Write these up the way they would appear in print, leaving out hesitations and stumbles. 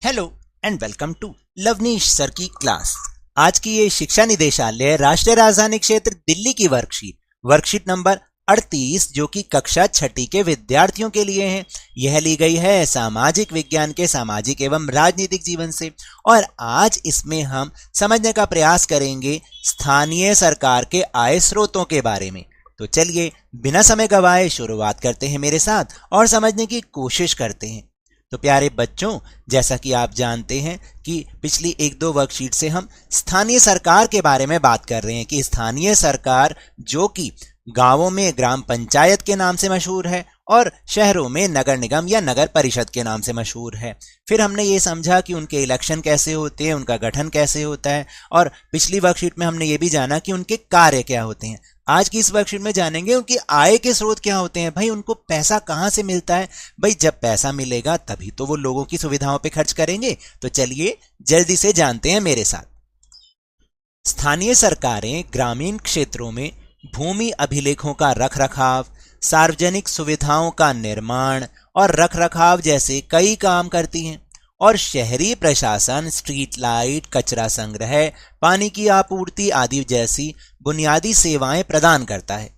Hello and welcome to Lavneesh sir की क्लास। आज की ये शिक्षा निदेशालय राष्ट्रीय राजधानी क्षेत्र दिल्ली की वर्कशीट नंबर 38 जो कि कक्षा छठी के विद्यार्थियों के लिए है। यह ली गई है सामाजिक विज्ञान के सामाजिक एवं राजनीतिक जीवन से और आज इसमें हम समझने का प्रयास करेंगे स्थानीय सरकार के आय स्रोतों के बारे में। तो चलिए बिना समय गवाए शुरुआत करते हैं मेरे साथ और समझने की कोशिश करते हैं। तो प्यारे बच्चों, जैसा कि आप जानते हैं कि पिछली एक दो वर्कशीट से हम स्थानीय सरकार के बारे में बात कर रहे हैं कि स्थानीय सरकार जो कि गांवों में ग्राम पंचायत के नाम से मशहूर है और शहरों में नगर निगम या नगर परिषद के नाम से मशहूर है। फिर हमने ये समझा कि उनके इलेक्शन कैसे होते हैं, उनका गठन कैसे होता है और पिछली वर्कशीट में हमने ये भी जाना कि उनके कार्य क्या होते हैं। आज की इस वर्कशीट में जानेंगे उनकी आय के स्रोत क्या होते हैं। भाई उनको पैसा कहाँ से मिलता है? भाई जब पैसा मिलेगा तभी तो वो लोगों की सुविधाओं पे खर्च करेंगे। तो चलिए जल्दी से जानते हैं मेरे साथ। स्थानीय सरकारें ग्रामीण क्षेत्रों में भूमि अभिलेखों का रखरखाव, सार्वजनिक सुविधाओं का निर्माण और रखरखाव जैसे कई काम करती हैं और शहरी प्रशासन स्ट्रीट लाइट, कचरा संग्रह, पानी की आपूर्ति आदि जैसी बुनियादी सेवाएं प्रदान करता है।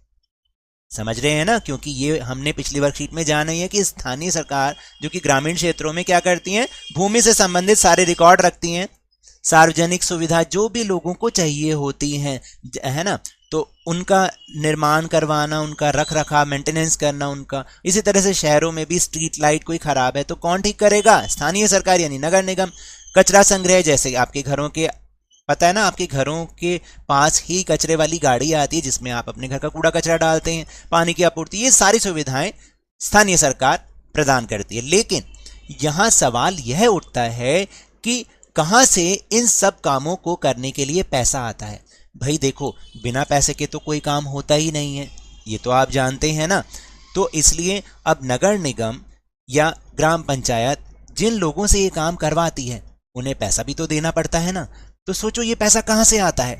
समझ रहे हैं ना? क्योंकि ये हमने पिछली वर्कशीट में जाना है कि स्थानीय सरकार जो कि ग्रामीण क्षेत्रों में क्या करती हैं, भूमि से संबंधित सारे रिकॉर्ड रखती हैं, सार्वजनिक सुविधा जो भी लोगों को चाहिए होती हैं, है ना, तो उनका निर्माण करवाना, उनका रख रखाव मेंटेनेंस करना उनका। इसी तरह से शहरों में भी स्ट्रीट लाइट कोई खराब है तो कौन ठीक करेगा? स्थानीय सरकार यानी नगर निगम। कचरा संग्रह जैसे आपके घरों के, पता है ना, आपके घरों के पास ही कचरे वाली गाड़ी आती है जिसमें आप अपने घर का कूड़ा कचरा डालते हैं, पानी की आपूर्ति, ये सारी सुविधाएं स्थानीय सरकार प्रदान करती है। लेकिन यहाँ सवाल यह उठता है कि कहाँ से इन सब कामों को करने के लिए पैसा आता है? भाई देखो, बिना पैसे के तो कोई काम होता ही नहीं है, ये तो आप जानते हैं ना। तो इसलिए अब नगर निगम या ग्राम पंचायत जिन लोगों से ये काम करवाती है उन्हें पैसा भी तो देना पड़ता है ना। तो सोचो ये पैसा कहाँ से आता है।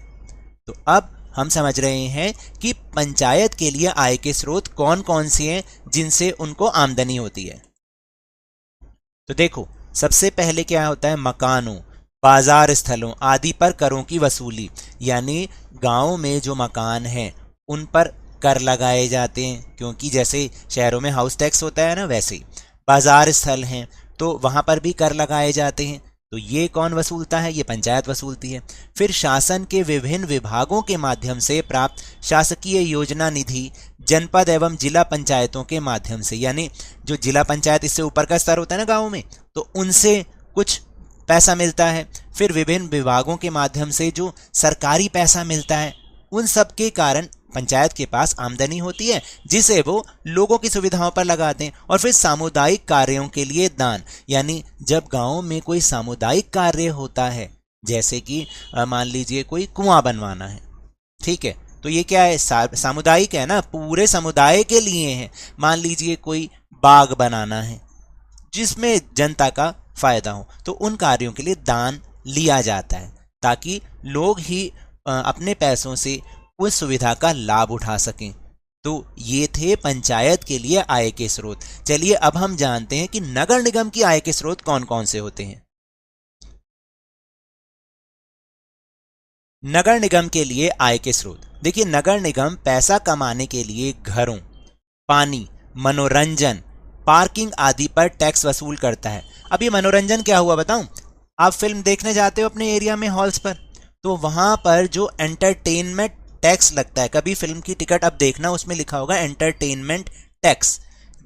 तो अब हम समझ रहे हैं कि पंचायत के लिए आय के स्रोत कौन कौन से हैं जिनसे उनको आमदनी होती है। तो देखो, सबसे पहले क्या होता है, मकानों, बाजार स्थलों आदि पर करों की वसूली, यानी गांव में जो मकान हैं उन पर कर लगाए जाते हैं, क्योंकि जैसे शहरों में हाउस टैक्स होता है ना, वैसे ही बाजार स्थल हैं तो वहां पर भी कर लगाए जाते हैं। तो ये कौन वसूलता है? ये पंचायत वसूलती है। फिर शासन के विभिन्न विभागों के माध्यम से प्राप्त शासकीय योजना निधि जनपद एवं जिला पंचायतों के माध्यम से, यानी जो जिला पंचायत इससे ऊपर का स्तर होता है ना गाँव में, तो उनसे कुछ पैसा मिलता है। फिर विभिन्न विभागों के माध्यम से जो सरकारी पैसा मिलता है, उन सब के कारण पंचायत के पास आमदनी होती है जिसे वो लोगों की सुविधाओं पर लगाते हैं। और फिर सामुदायिक कार्यों के लिए दान, यानी जब गांव में कोई सामुदायिक कार्य होता है, जैसे कि मान लीजिए कोई कुआं बनवाना है, ठीक है, तो ये क्या है, सामुदायिक है ना, पूरे समुदाय के लिए है। मान लीजिए कोई बाग बनाना है जिसमें जनता का फायदा हो, तो उन कार्यों के लिए दान लिया जाता है ताकि लोग ही अपने पैसों से उस सुविधा का लाभ उठा सकें। तो ये थे पंचायत के लिए आय के स्रोत। चलिए अब हम जानते हैं कि नगर निगम की आय के स्रोत कौन कौन से होते हैं। नगर निगम के लिए आय के स्रोत, देखिए, नगर निगम पैसा कमाने के लिए घरों, पानी, मनोरंजन, पार्किंग आदि पर टैक्स वसूल करता है। अब ये मनोरंजन क्या हुआ बताऊं? आप फिल्म देखने जाते हो अपने एरिया में हॉल्स पर, तो वहां पर जो एंटरटेनमेंट टैक्स लगता है, कभी फिल्म की टिकट अब देखना, उसमें लिखा होगा एंटरटेनमेंट टैक्स,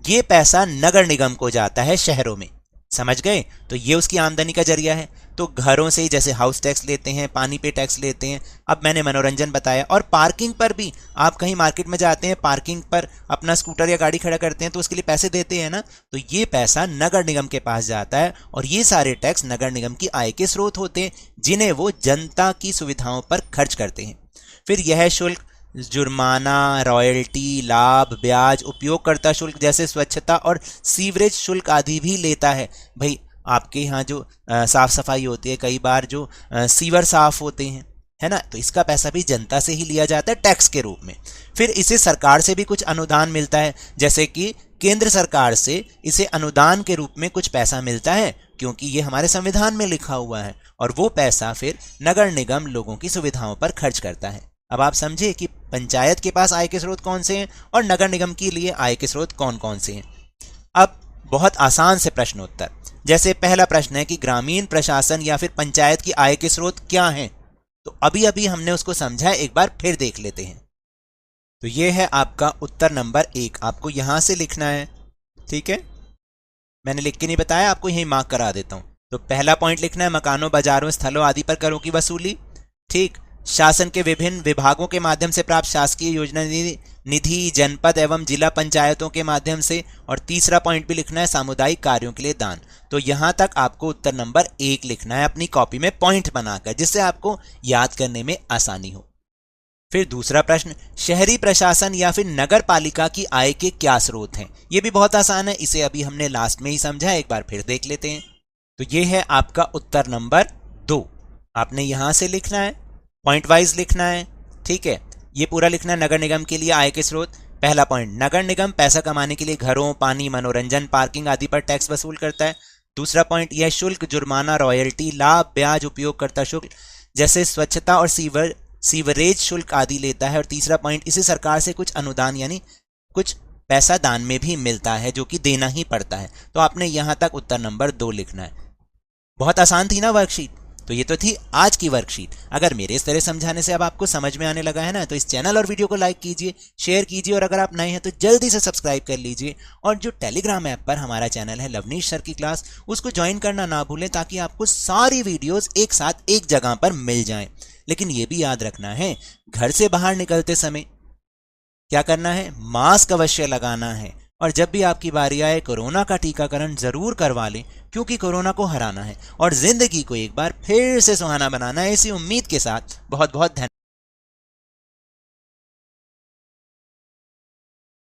ये पैसा नगर निगम को जाता है शहरों में। समझ गए? तो ये उसकी आमदनी का जरिया है। तो घरों से ही जैसे हाउस टैक्स लेते हैं, पानी पे टैक्स लेते हैं, अब मैंने मनोरंजन बताया, और पार्किंग पर भी आप कहीं मार्केट में जाते हैं, पार्किंग पर अपना स्कूटर या गाड़ी खड़ा करते हैं तो उसके लिए पैसे देते हैं ना, तो ये पैसा नगर निगम के पास जाता है और ये सारे टैक्स नगर निगम की आय के स्रोत होते हैं जिन्हें वो जनता की सुविधाओं पर खर्च करते हैं। फिर यह शुल्क जुर्माना, रॉयल्टी, लाभ, ब्याज, उपयोगकर्ता शुल्क जैसे स्वच्छता और सीवरेज शुल्क आदि भी लेता है। भाई आपके यहाँ जो साफ सफाई होती है, कई बार जो सीवर साफ होते हैं है ना। तो इसका पैसा भी जनता से ही लिया जाता है टैक्स के रूप में। फिर इसे सरकार से भी कुछ अनुदान मिलता है, जैसे कि केंद्र सरकार से इसे अनुदान के रूप में कुछ पैसा मिलता है, क्योंकि ये हमारे संविधान में लिखा हुआ है, और वो पैसा फिर नगर निगम लोगों की सुविधाओं पर खर्च करता है। अब आप समझे कि पंचायत के पास आय के स्रोत कौन से हैं और नगर निगम के लिए आय के स्रोत कौन कौन से हैं। अब बहुत आसान से प्रश्नोत्तर, जैसे पहला प्रश्न है कि ग्रामीण प्रशासन या फिर पंचायत की आय के स्रोत क्या हैं। तो अभी अभी हमने उसको समझा है, एक बार फिर देख लेते हैं। तो ये है आपका उत्तर नंबर 1, आपको यहां से लिखना है, ठीक है। मैंने लिख के नहीं बताया, आपको यही मार्क करा देता हूं। तो पहला पॉइंट लिखना है मकानों, बाजारों, स्थलों आदि पर करों की वसूली, ठीक। शासन के विभिन्न विभागों के माध्यम से प्राप्त शासकीय योजना निधि जनपद एवं जिला पंचायतों के माध्यम से, और तीसरा पॉइंट भी लिखना है सामुदायिक कार्यों के लिए दान। तो यहां तक आपको उत्तर नंबर 1 लिखना है अपनी कॉपी में पॉइंट बनाकर, जिससे आपको याद करने में आसानी हो। फिर दूसरा प्रश्न, शहरी प्रशासन या फिर नगर पालिका की आय के क्या स्रोत हैं। ये भी बहुत आसान है, इसे अभी हमने लास्ट में ही समझा, एक बार फिर देख लेते हैं। तो ये है आपका उत्तर नंबर 2, आपने यहां से लिखना है, पॉइंट वाइज लिखना है, ठीक है। ये पूरा लिखना है नगर निगम के लिए आय के स्रोत। पहला पॉइंट, नगर निगम पैसा कमाने के लिए घरों, पानी, मनोरंजन, पार्किंग आदि पर टैक्स वसूल करता है। दूसरा पॉइंट, यह शुल्क, जुर्माना, रॉयल्टी, लाभ, ब्याज, उपयोगकर्ता शुल्क जैसे स्वच्छता और सीवरेज शुल्क आदि लेता है। और तीसरा पॉइंट, इसे सरकार से कुछ अनुदान यानी कुछ पैसा दान में भी मिलता है, जो कि देना ही पड़ता है। तो आपने यहां तक उत्तर नंबर 2 लिखना है। बहुत आसान थी ना वर्कशीट। तो ये तो थी आज की वर्कशीट। अगर मेरे इस तरह समझाने से अब आपको समझ में आने लगा है ना, तो इस चैनल और वीडियो को लाइक कीजिए, शेयर कीजिए, और अगर आप नए हैं तो जल्दी से सब्सक्राइब कर लीजिए। और जो टेलीग्राम ऐप पर हमारा चैनल है लवनीश सर की क्लास, उसको ज्वाइन करना ना भूलें, ताकि आपको सारी वीडियोस एक साथ एक जगह पर मिल जाएं। लेकिन ये भी याद रखना है, घर से बाहर निकलते समय क्या करना है, मास्क अवश्य लगाना है। और जब भी आपकी बारी आए, कोरोना का टीकाकरण जरूर करवा लें, क्योंकि कोरोना को हराना है और जिंदगी को एक बार फिर से सुहाना बनाना है। इसी उम्मीद के साथ बहुत बहुत धन्यवाद।